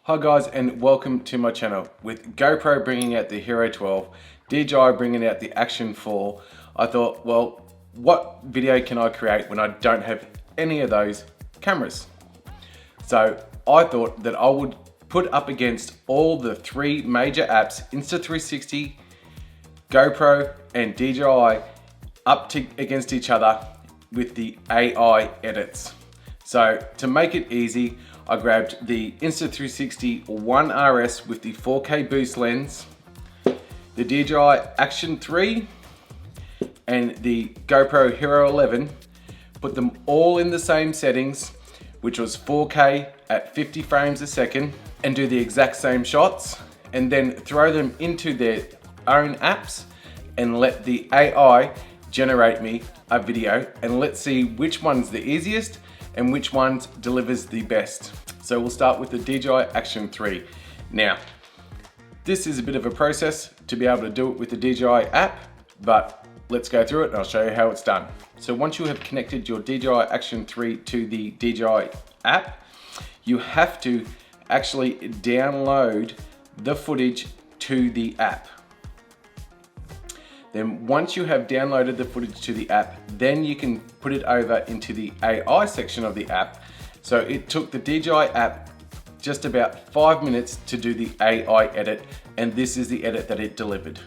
Hi guys, and welcome to my channel. With GoPro bringing out the Hero 12, DJI bringing out the Action 4, I thought, well, what video can I create when I don't have any of those cameras? So I thought that I would put up against all the three major apps, Insta360, GoPro and DJI, against each other with the AI edits. So to make it easy, I grabbed the Insta360 One RS with the 4K boost lens, the DJI Action 3, and the GoPro Hero 11, put them all in the same settings, which was 4K at 50 frames a second, and do the exact same shots, and then throw them into their own apps and let the AI generate me a video, and let's see which one's the easiest and which one delivers the best. So we'll start with the DJI Action 3. Now, this is a bit of a process to be able to do it with the DJI app, but let's go through it and I'll show you how it's done. So once you have connected your DJI Action 3 to the DJI app, you have to actually download the footage to the app. Then once you have downloaded the footage to the app, then you can put it over into the AI section of the app. So it took the DJI app just about 5 minutes to do the AI edit, and this is the edit that it delivered.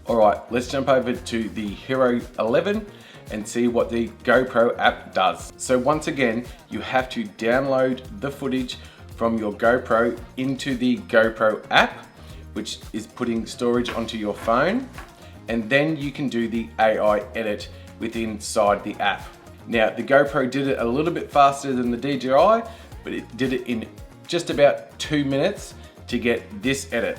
Alright, let's jump over to the Hero 11 and see what the GoPro app does. So once again, you have to download the footage from your GoPro into the GoPro app, which is putting storage onto your phone, and then you can do the AI edit inside the app. Now, the GoPro did it a little bit faster than the DJI, but it did it in just about 2 minutes to get this edit.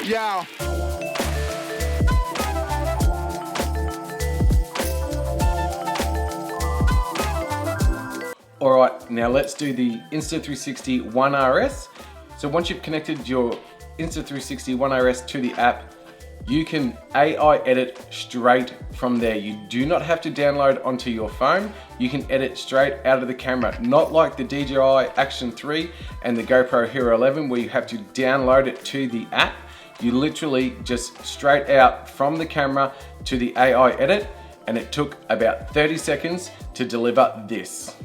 Yeah. Alright, now let's do the Insta360 One RS. So once you've connected your Insta360 One RS to the app, you can AI edit straight from there. You do not have to download onto your phone. You can edit straight out of the camera, not like the DJI Action 3 and the GoPro Hero 11 where you have to download it to the app. You literally just straight out from the camera to the AI edit, and it took about 30 seconds to deliver this.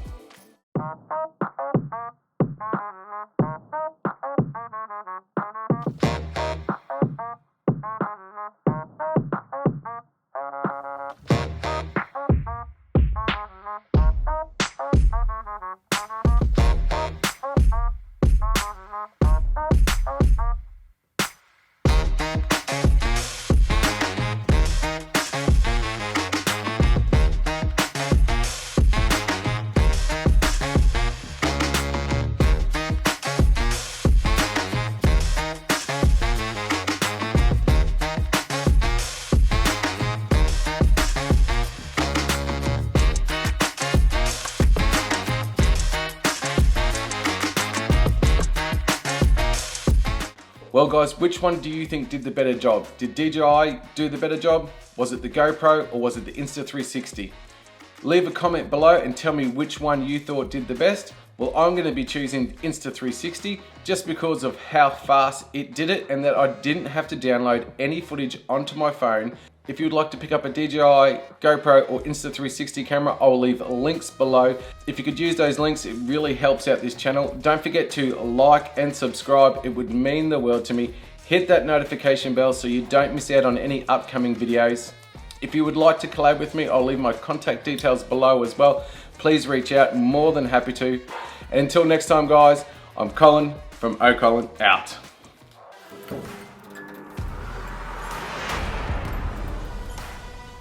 Well guys, which one do you think did the better job? Did DJI do the better job? Was it the GoPro or was it the Insta360? Leave a comment below and tell me which one you thought did the best. Well, I'm going to be choosing Insta360 just because of how fast it did it and that I didn't have to download any footage onto my phone. If you'd like to pick up a DJI, GoPro or Insta360 camera, I'll leave links below. If you could use those links, it really helps out this channel. Don't forget to like and subscribe. It would mean the world to me. Hit that notification bell so you don't miss out on any upcoming videos. If you would like to collab with me, I'll leave my contact details below as well. Please reach out, more than happy to. And until next time guys, I'm Colin from Colin out.